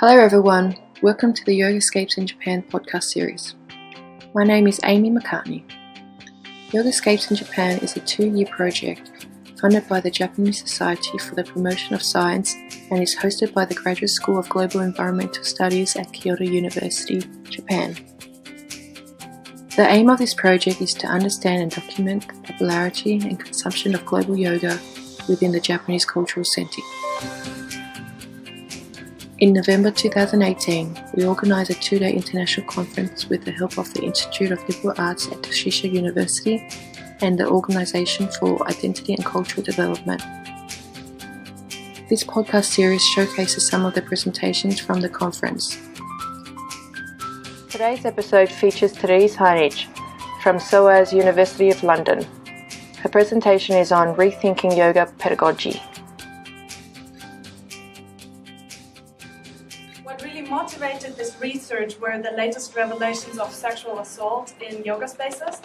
Hello everyone, welcome to the Yogascapes in Japan podcast series. My name is Amy McCartney. Yogascapes in Japan is a 2-year project funded by the Japanese Society for the Promotion of Science and is hosted by the Graduate School of Global Environmental Studies at Kyoto University, Japan. The aim of this project is to understand and document the popularity and consumption of global yoga within the Japanese cultural setting. In November 2018, we organised a 2-day international conference with the help of the Institute of Liberal Arts at Shisha University and the Organisation for Identity and Cultural Development. This podcast series showcases some of the presentations from the conference. Today's episode features Therese Heinisch from SOAS University of London. Her presentation is on rethinking yoga pedagogy. What really motivated this research were the latest revelations of sexual assault in yoga spaces.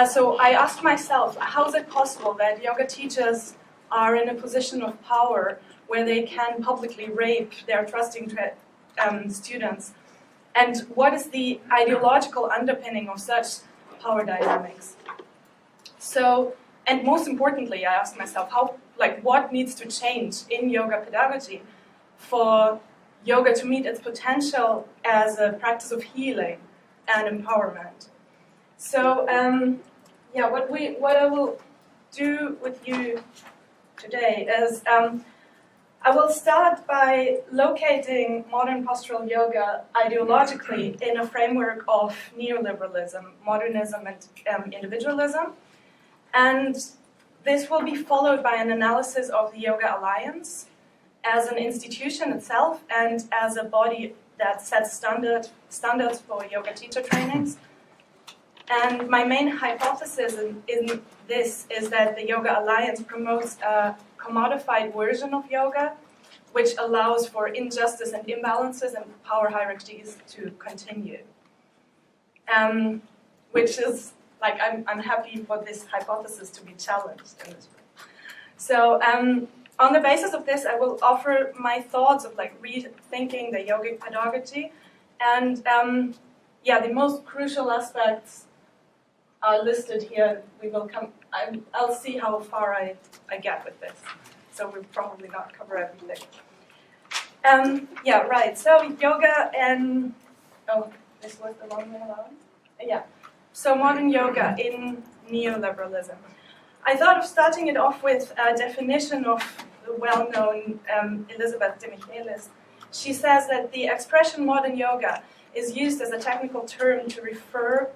So I asked myself, how is it possible that yoga teachers are in a position of power where they can publicly rape their trusting students? And what is the ideological underpinning of such power dynamics? So, and most importantly, I asked myself, what needs to change in yoga pedagogy for yoga to meet its potential as a practice of healing and empowerment. So, what I will do with you today is I will start by locating modern postural yoga ideologically in a framework of neoliberalism, modernism, and individualism. And this will be followed by an analysis of the Yoga Alliance as an institution itself and as a body that sets standards for yoga teacher trainings. And my main hypothesis in this is that the Yoga Alliance promotes a commodified version of yoga, which allows for injustice and imbalances and power hierarchies to continue. Which is, I'm happy for this hypothesis to be challenged in this way. So, on the basis of this, I will offer my thoughts of rethinking the yogic pedagogy, and the most crucial aspects are listed here. I'll see how far I get with this. So we'll probably not cover everything. So yoga and this was the wrong way around. So modern yoga in neoliberalism. I thought of starting it off with a definition of the well-known Elizabeth de Michelis. She says that the expression modern yoga is used as a technical term to refer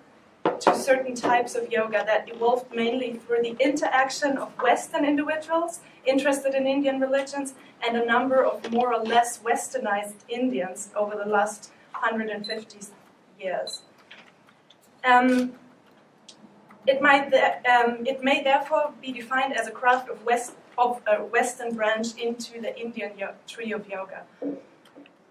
to certain types of yoga that evolved mainly through the interaction of Western individuals interested in Indian religions and a number of more or less westernized Indians over the last 150 years. It may therefore be defined as a craft of a Western branch into the Indian tree of yoga.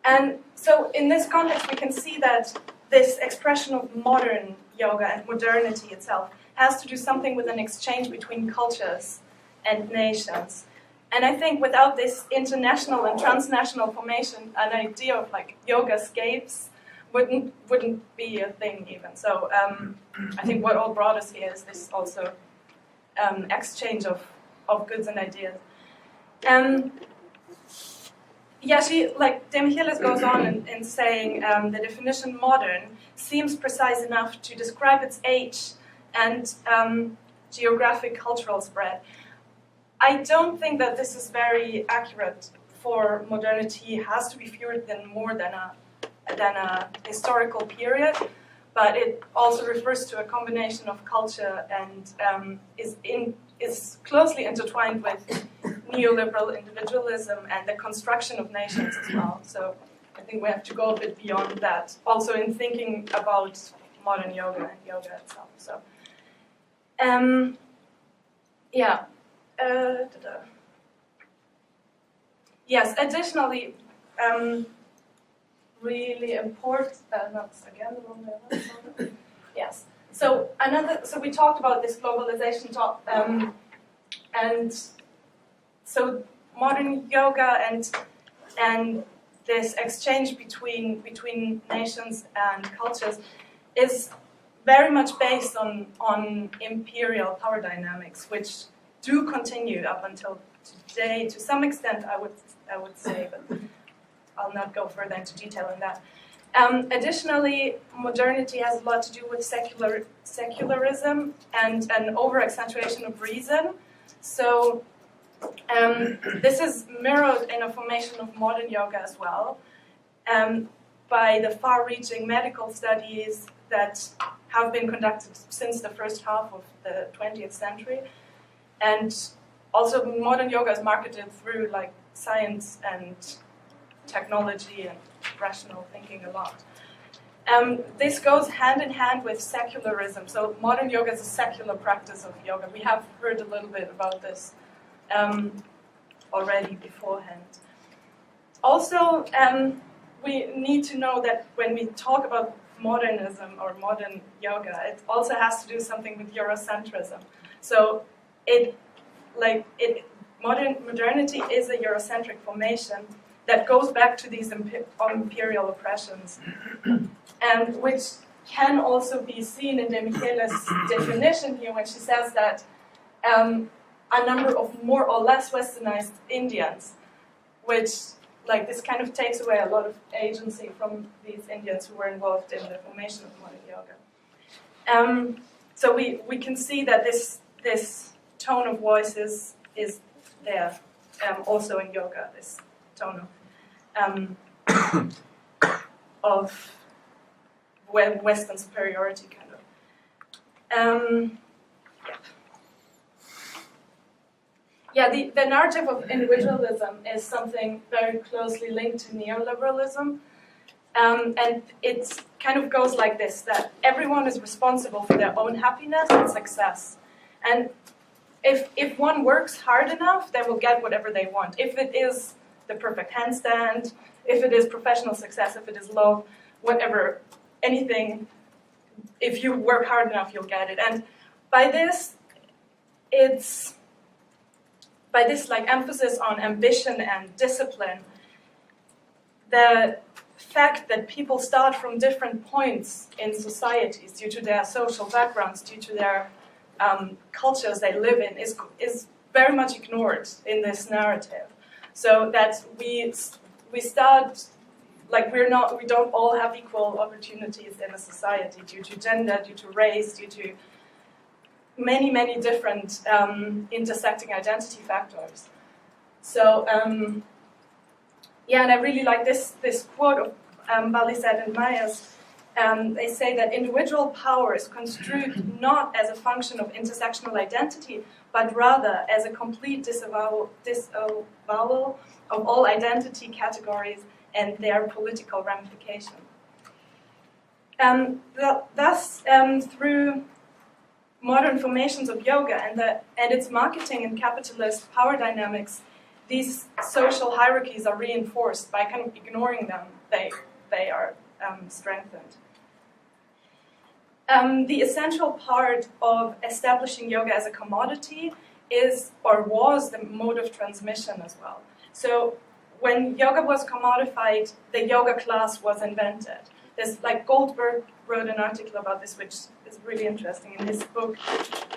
And so in this context, we can see that this expression of modern yoga and modernity itself has to do something with an exchange between cultures and nations. And I think without this international and transnational formation, an idea of yogascapes wouldn't be a thing even. So I think what all brought us here is this also exchange of goods and ideas. De Michelis goes on in saying the definition modern seems precise enough to describe its age and geographic cultural spread. I don't think that this is very accurate, for modernity has to be fewer than more than a historical period, but it also refers to a combination of culture and is closely intertwined with neoliberal individualism and the construction of nations as well. So I think we have to go a bit beyond that, also in thinking about modern yoga and yoga itself. So, Yes, additionally, really important, Yes. So we talked about this globalization and so modern yoga and this exchange between nations and cultures is very much based on imperial power dynamics, which do continue up until today to some extent, I would say, but I'll not go further into detail on that. Additionally, modernity has a lot to do with secularism and an over-accentuation of reason. So this is mirrored in a formation of modern yoga as well, by the far-reaching medical studies that have been conducted since the first half of the 20th century. And also modern yoga is marketed through like science and technology and rational thinking a lot. This goes hand in hand with secularism. So modern yoga is a secular practice of yoga. We have heard a little bit about this already beforehand. Also, we need to know that when we talk about modernism or modern yoga, it also has to do something with Eurocentrism. So modernity is a Eurocentric formation that goes back to these imperial oppressions, and which can also be seen in De Michele's definition here when she says that a number of more or less westernized Indians, which this kind of takes away a lot of agency from these Indians who were involved in the formation of modern yoga. So we can see that this tone of voice is there also in yoga, this tone of Western superiority, kind of. The narrative of individualism is something very closely linked to neoliberalism, and it kind of goes like this, that everyone is responsible for their own happiness and success. And if one works hard enough, they will get whatever they want. If it is the perfect handstand, if it is professional success, if it is love, whatever, anything, if you work hard enough, you'll get it. And by this emphasis on ambition and discipline, the fact that people start from different points in societies due to their social backgrounds, due to their cultures they live in, is very much ignored in this narrative. So that we start we don't all have equal opportunities in a society due to gender, due to race, due to many, many different intersecting identity factors. So, and I really like this quote of Balizet and Myers. They say that individual power is construed not as a function of intersectional identity, but rather as a complete disavowal of all identity categories and their political ramification. Thus, through modern formations of yoga and its marketing and capitalist power dynamics, these social hierarchies are reinforced. By kind of ignoring them, they are strengthened. The essential part of establishing yoga as a commodity is, or was, the mode of transmission as well. So when yoga was commodified, the yoga class was invented. There's Goldberg wrote an article about this, which is really interesting in his book,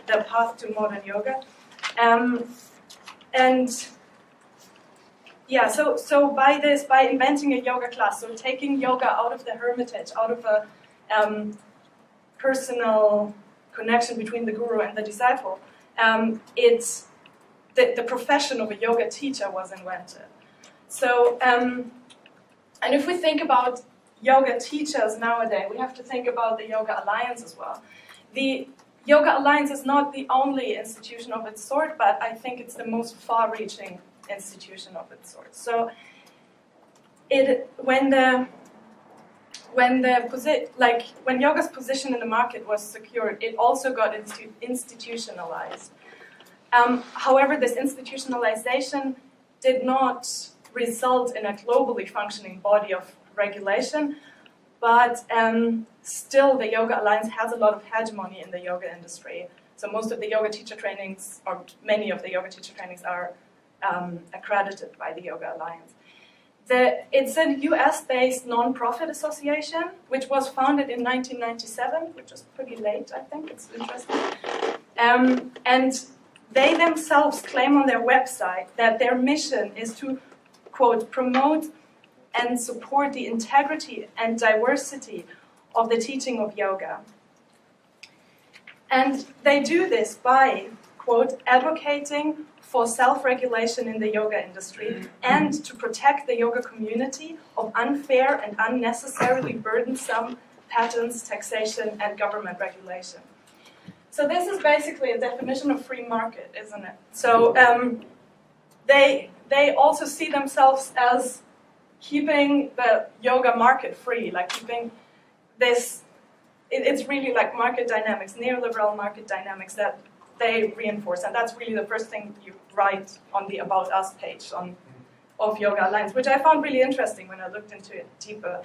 The Path to Modern Yoga. So by inventing a yoga class, so taking yoga out of the hermitage, out of a personal connection between the guru and the disciple, it's the profession of a yoga teacher was invented. So, and if we think about yoga teachers nowadays, we have to think about the Yoga Alliance as well. The Yoga Alliance is not the only institution of its sort, but I think it's the most far-reaching institution of its sort. So, when yoga's position in the market was secured, it also got institutionalized. However, this institutionalization did not result in a globally functioning body of regulation, but still the Yoga Alliance has a lot of hegemony in the yoga industry. So most of the yoga teacher trainings, or many of the yoga teacher trainings, are accredited by the Yoga Alliance. It's a US-based non-profit association, which was founded in 1997, which is pretty late, I think. It's interesting. And they themselves claim on their website that their mission is to, quote, promote and support the integrity and diversity of the teaching of yoga. And they do this by, quote, advocating for self-regulation in the yoga industry and to protect the yoga community of unfair and unnecessarily burdensome patents, taxation, and government regulation. So this is basically a definition of free market, isn't it? So they also see themselves as keeping the yoga market free, like keeping this, it's really like market dynamics, neoliberal market dynamics that they reinforce, and that's really the first thing you write on the About Us page of Yoga Alliance, which I found really interesting when I looked into it deeper.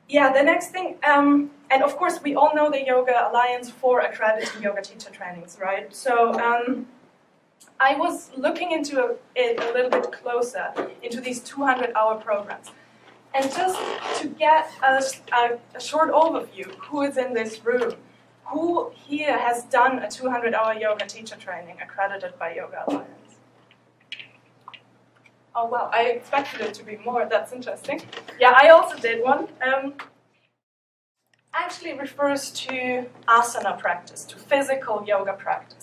Yeah, the next thing, and of course we all know the Yoga Alliance for accrediting yoga teacher trainings, right? So I was looking into it a little bit closer, into these 200-hour programs. And just to get a short overview, who is in this room? Who here has done a 200-hour yoga teacher training accredited by Yoga Alliance? Oh, wow, I expected it to be more. That's interesting. Yeah, I also did one. Actually refers to asana practice, to physical yoga practice.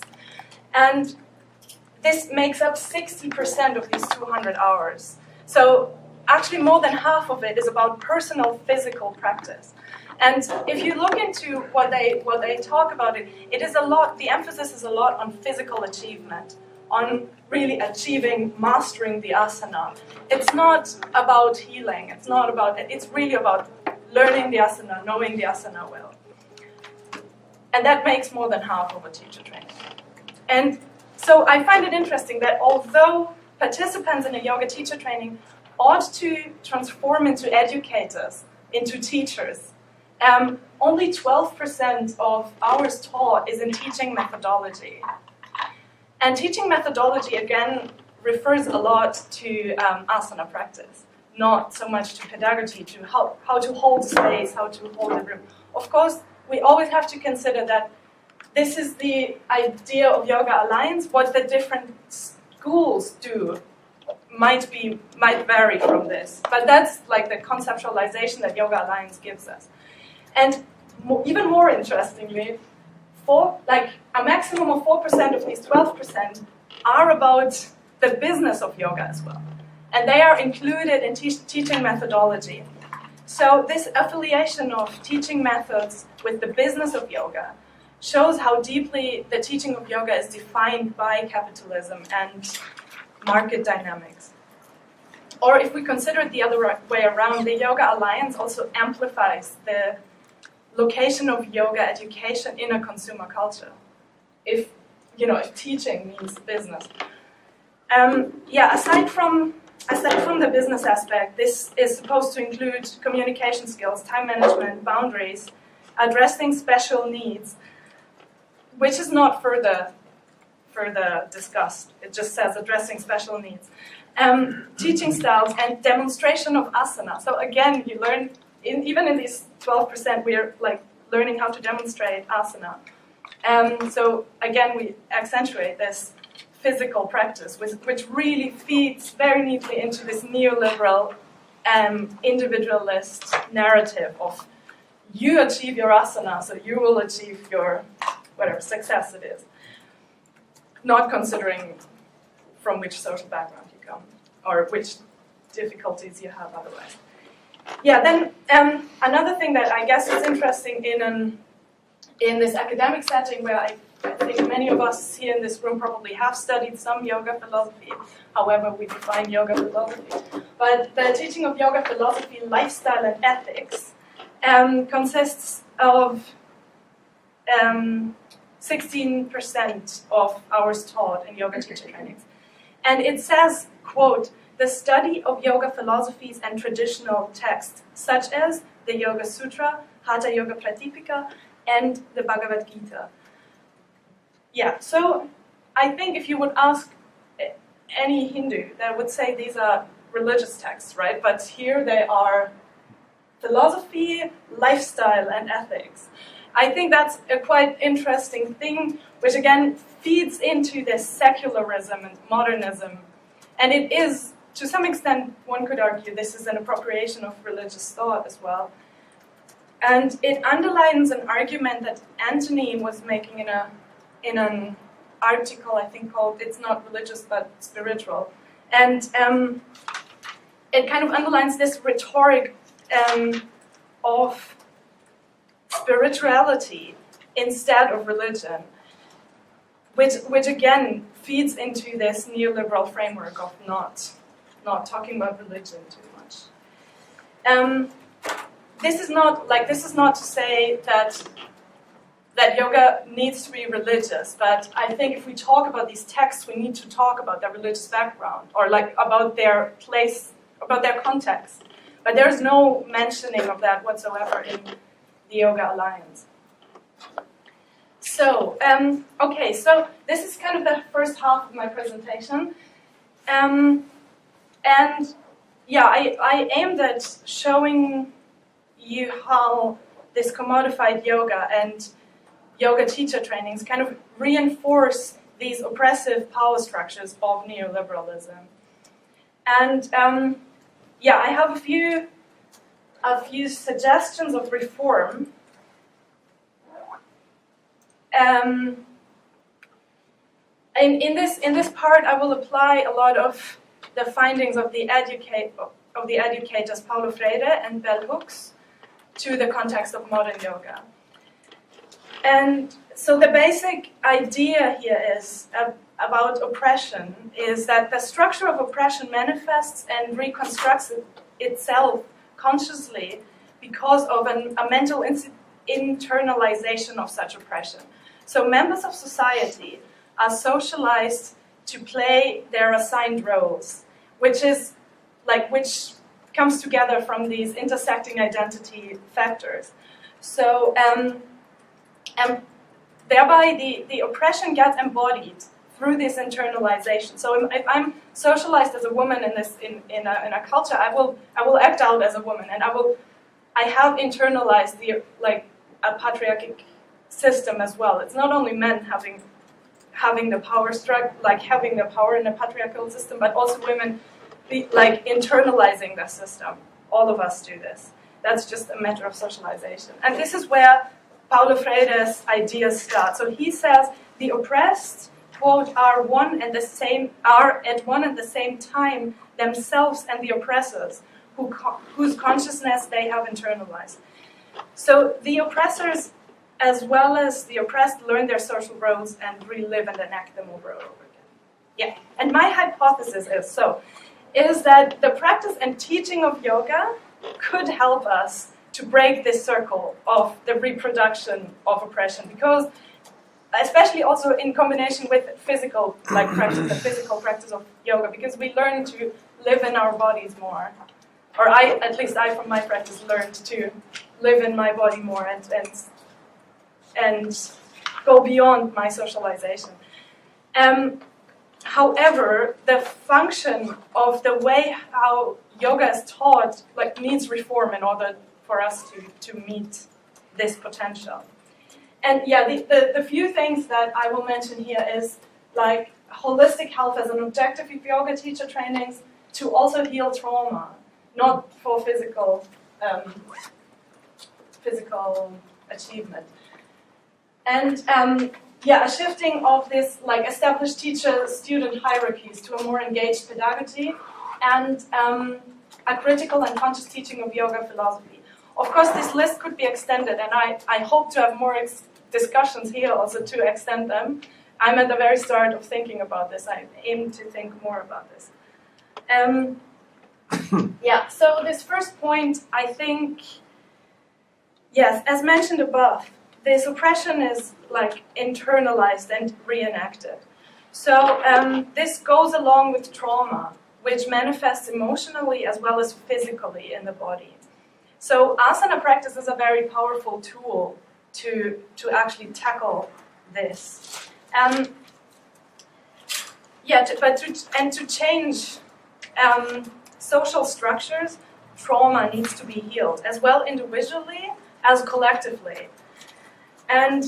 And this makes up 60% of these 200 hours. So actually more than half of it is about personal physical practice. And if you look into what they talk about, it is a lot, the emphasis is a lot on physical achievement, on really achieving, mastering the asana. It's not about healing, it's really about learning the asana, knowing the asana well. And that makes more than half of a teacher training. And so I find it interesting that although participants in a yoga teacher training ought to transform into educators, into teachers, only 12% of hours taught is in teaching methodology. And teaching methodology, again, refers a lot to asana practice, not so much to pedagogy, to how to hold space, how to hold the room. Of course, we always have to consider that this is the idea of Yoga Alliance. What the different schools do might vary from this. But that's like the conceptualization that Yoga Alliance gives us. And even more interestingly, a maximum of 4% of these 12% are about the business of yoga as well. And they are included in teaching methodology. So this affiliation of teaching methods with the business of yoga shows how deeply the teaching of yoga is defined by capitalism and market dynamics. Or if we consider it the other way around, the Yoga Alliance also amplifies the location of yoga education in a consumer culture. If teaching means business. Aside from the business aspect, this is supposed to include communication skills, time management, boundaries, addressing special needs, which is not further discussed. It just says addressing special needs. Teaching styles and demonstration of asana. So again, you learn, even in these 12%, we're learning how to demonstrate asana. So again, we accentuate this physical practice, which really feeds very neatly into this neoliberal individualist narrative of you achieve your asana, so you will achieve your whatever success it is. Not considering from which social background you come or which difficulties you have otherwise. Yeah, then another thing that I guess is interesting in this academic setting where I think many of us here in this room probably have studied some yoga philosophy, however we define yoga philosophy. But the teaching of yoga philosophy, lifestyle and ethics consists of 16% of hours taught in yoga teacher trainings. And it says, quote, the study of yoga philosophies and traditional texts, such as the Yoga Sutra, Hatha Yoga Pratipika, and the Bhagavad Gita. Yeah, so I think if you would ask any Hindu, they would say these are religious texts, right? But here they are philosophy, lifestyle, and ethics. I think that's a quite interesting thing, which again feeds into this secularism and modernism. And it is, to some extent, one could argue, this is an appropriation of religious thought as well. And it underlines an argument that Anthony was making in an article, I think, called "It's Not Religious but Spiritual." And it kind of underlines this rhetoric of spirituality instead of religion, which again feeds into this neoliberal framework of not talking about religion too much. This is not to say that yoga needs to be religious, but I think if we talk about these texts, we need to talk about their religious background or about their place, about their context. But there's no mentioning of that whatsoever in the Yoga Alliance. So, okay, so this is kind of the first half of my presentation. And yeah, I aimed at showing you how this commodified yoga and yoga teacher trainings kind of reinforce these oppressive power structures of neoliberalism. And yeah, I have a few suggestions of reform. In this part, I will apply a lot of the findings of the educators Paulo Freire and Bell Hooks to the context of modern yoga. And so the basic idea here is about oppression is that the structure of oppression manifests and reconstructs itself consciously because of a mental internalization of such oppression. So members of society are socialized to play their assigned roles, which comes together from these intersecting identity factors. So thereby the oppression gets embodied through this internalization. So if I'm socialized as a woman in a culture, I will act out as a woman, and I have internalized a patriarchic system as well. It's not only men having the power having the power in a patriarchal system, but also women internalizing the system. All of us do this. That's just a matter of socialization. And this is where Paulo Freire's ideas start. So he says the oppressed, quote, are at one and the same time themselves and the oppressors, whose consciousness they have internalized. So the oppressors, as well as the oppressed, learn their social roles and relive and enact them over and over again. Yeah, and my hypothesis is that the practice and teaching of yoga could help us to break this circle of the reproduction of oppression, because especially also in combination with physical practice, the physical practice of yoga, because we learn to live in our bodies more. Or at least I from my practice learned to live in my body more and go beyond my socialization. However, the function of the way how yoga is taught needs reform in order for us to meet this potential. And yeah, the few things that I will mention here is holistic health as an objective of yoga teacher trainings to also heal trauma, not for physical achievement. And a shifting of this established teacher-student hierarchies to a more engaged pedagogy and a critical and conscious teaching of yoga philosophy. Of course, this list could be extended, and I hope to have more discussions here also to extend them. I'm at the very start of thinking about this. I aim to think more about this. So this first point, I think, yes, as mentioned above, this oppression is internalized and reenacted. So this goes along with trauma, which manifests emotionally as well as physically in the body. So asana practice is a very powerful tool to actually tackle this. To change social structures, trauma needs to be healed, as well individually as collectively. And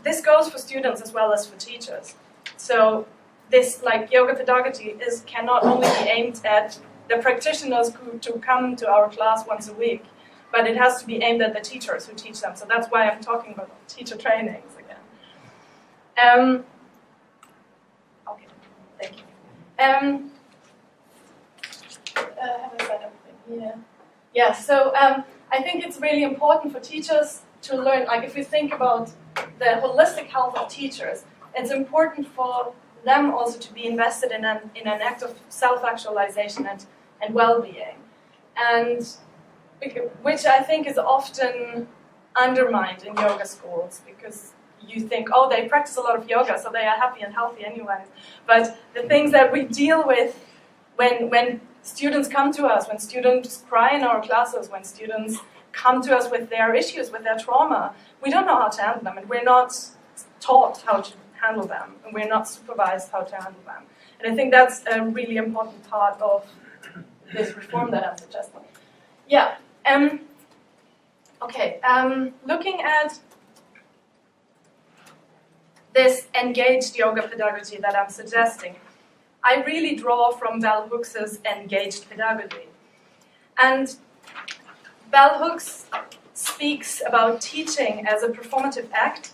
this goes for students as well as for teachers. So this, like yoga pedagogy, cannot only be aimed at the practitioners who come to our class once a week, but it has to be aimed at the teachers who teach them. So that's why I'm talking about teacher trainings again. Okay, thank you. Have I said everything? Yeah. Yeah. So I think it's really important for teachers to learn. Like, if we think about the holistic health of teachers, it's important for them also to be invested in an act of self-actualization and well-being, and which I think is often undermined in yoga schools, because you think, oh, they practice a lot of yoga, so they are happy and healthy anyway. But the things that we deal with when students come to us, when students cry in our classes, when students come to us with their issues, with their trauma, we don't know how to handle them, and we're not taught how to handle them, and we're not supervised how to handle them. And I think that's a really important part of this reform that I'm suggesting. Yeah. Okay. Looking at this engaged yoga pedagogy that I'm suggesting, I really draw from Bell Hooks's engaged pedagogy. And Bell Hooks speaks about teaching as a performative act,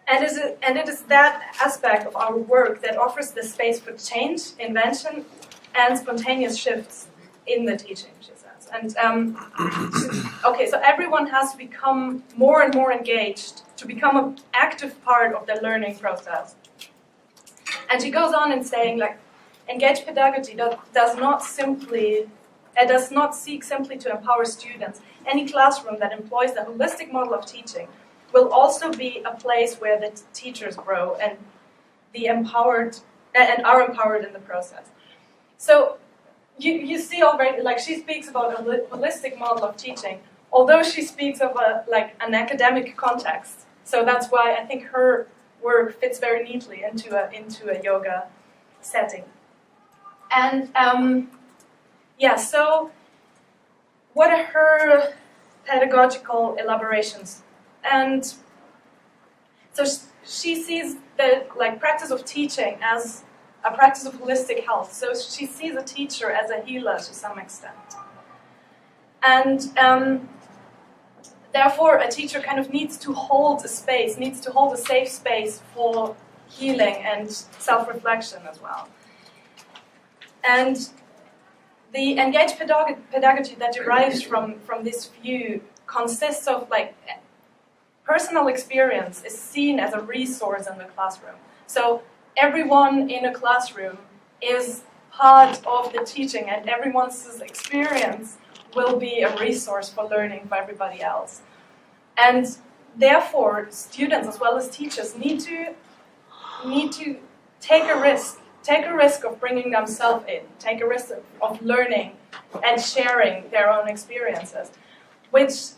and it is that aspect of our work that offers the space for change, invention, and spontaneous shifts in the teaching, she says. And okay, so everyone has to become more and more engaged to become an active part of the learning process. And she goes on in saying, like, engaged pedagogy does not seek simply to empower students. Any classroom that employs the holistic model of teaching will also be a place where the teachers grow and are empowered in the process. So you see already, like, she speaks about a holistic model of teaching, although she speaks of an academic context. So that's why I think her work fits very neatly into a yoga setting. And so what are her pedagogical elaborations? And so she sees the practice of teaching as a practice of holistic health. So she sees a teacher as a healer to some extent. And therefore, a teacher kind of needs to hold a safe space for healing and self-reflection as well. And the engaged pedagogy that derives from this view consists of, personal experience is seen as a resource in the classroom. So everyone in a classroom is part of the teaching, and everyone's experience will be a resource for learning for everybody else. And therefore, students as well as teachers need to take a risk of bringing themselves in, take a risk of learning and sharing their own experiences, which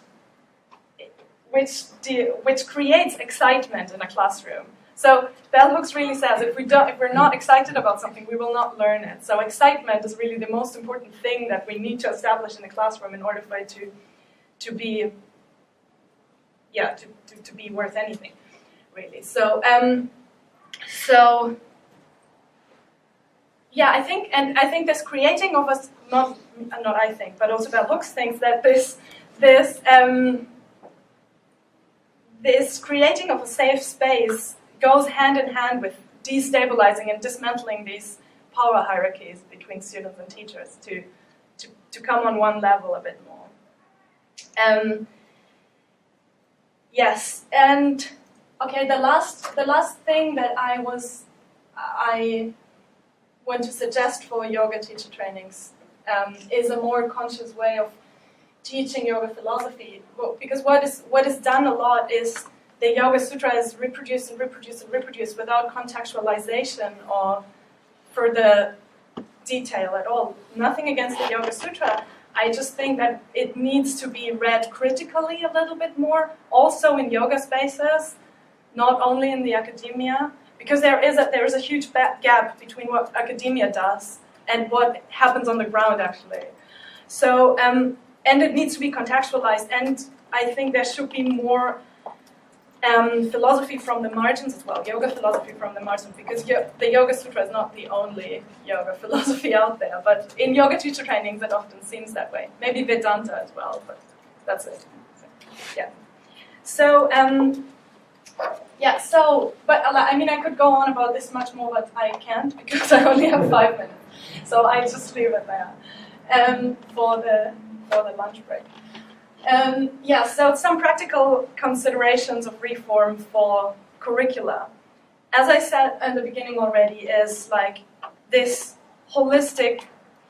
creates excitement in a classroom. So Bell Hooks really says if we're not excited about something, we will not learn it. So excitement is really the most important thing that we need to establish in the classroom in order for it to be worth anything, really. So I think this creating of us, not I think, but also Bell Hooks thinks that this creating of a safe space goes hand in hand with destabilizing and dismantling these power hierarchies between students and teachers to come on one level a bit more. Yes, and okay, the last thing that I want to suggest for yoga teacher trainings is a more conscious way of teaching yoga philosophy. Because what is done a lot is the Yoga Sutra is reproduced and reproduced and reproduced without contextualization or further detail at all. Nothing against the Yoga Sutra. I just think that it needs to be read critically a little bit more, also in yoga spaces, not only in the academia, because there is a huge gap between what academia does and what happens on the ground actually. So, and it needs to be contextualized, and I think there should be more philosophy from the margins as well, yoga philosophy from the margins, because the Yoga Sutra is not the only yoga philosophy out there, but in yoga teacher trainings it often seems that way. Maybe Vedanta as well, but that's it. So, but I mean, I could go on about this much more, but I can't because I only have 5 minutes. So I just leave it there for the lunch break. So some practical considerations of reform for curricula. As I said at the beginning already, is like this holistic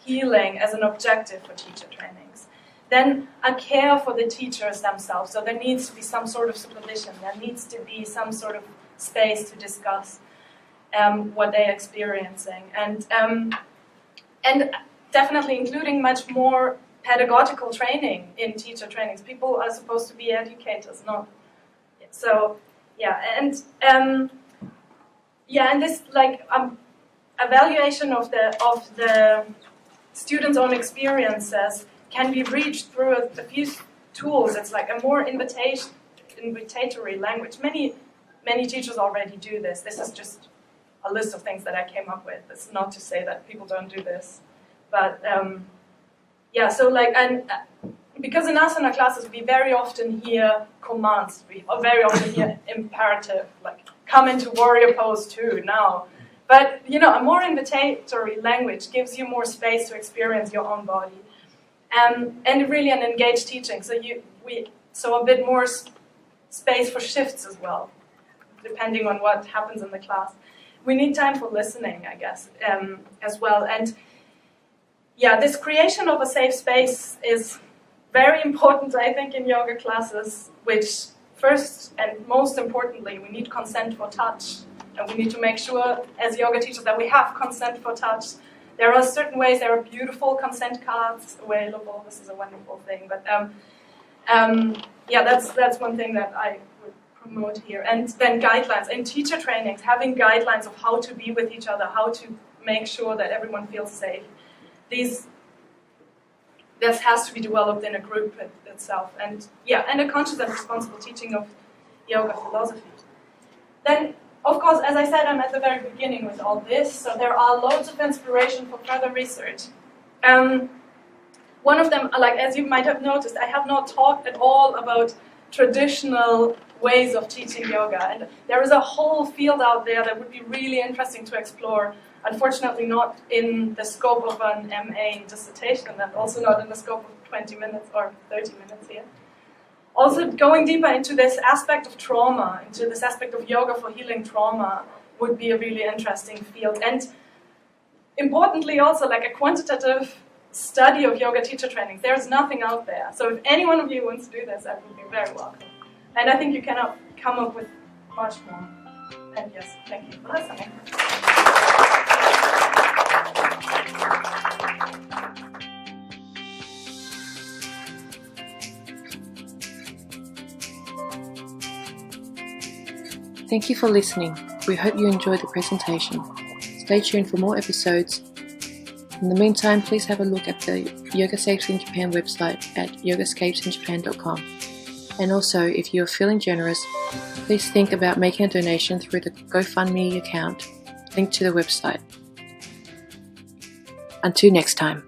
healing as an objective for teacher trainings. Then a care for the teachers themselves. So there needs to be some sort of supervision. There needs to be some sort of space to discuss what they're experiencing. And definitely including much more pedagogical training in teacher trainings. People are supposed to be educators, not. So, and this like evaluation of the students' own experiences can be reached through a few tools. It's like a more invitatory language. Many teachers already do this. This is just a list of things that I came up with. It's not to say that people don't do this, but. So like, and because in asana classes we very often hear commands, or very often hear imperative, like come into warrior pose 2 now. But a more invitatory language gives you more space to experience your own body, and really an engaged teaching. So a bit more space for shifts as well, depending on what happens in the class. We need time for listening, I guess, as well. And this creation of a safe space is very important, I think, in yoga classes, which first and most importantly, we need consent for touch. And we need to make sure, as yoga teachers, that we have consent for touch. There are certain ways, there are beautiful consent cards available. This is a wonderful thing. But that's one thing that I would promote here. And then guidelines. In teacher trainings, having guidelines of how to be with each other, how to make sure that everyone feels safe. This has to be developed in a group itself, and a conscious and responsible teaching of yoga philosophy. Then, of course, as I said, I'm at the very beginning with all this, so there are loads of inspiration for further research. One of them, like as you might have noticed, I have not talked at all about traditional ways of teaching yoga, and there is a whole field out there that would be really interesting to explore. Unfortunately not in the scope of an MA dissertation, and also not in the scope of 20 minutes or 30 minutes here. Also going deeper into this aspect of trauma, into this aspect of yoga for healing trauma would be a really interesting field. And importantly also like a quantitative study of yoga teacher trainings. There's nothing out there. So if any one of you wants to do this, I would be very welcome. And I think you can come up with much more. And yes, thank you for listening. Thank you for listening. We hope you enjoyed the presentation. Stay tuned for more episodes. In the meantime, please have a look at the Yogascapes in Japan website at yogascapesinjapan.com. And also, if you are feeling generous, please think about making a donation through the GoFundMe account linked to the website. Until next time.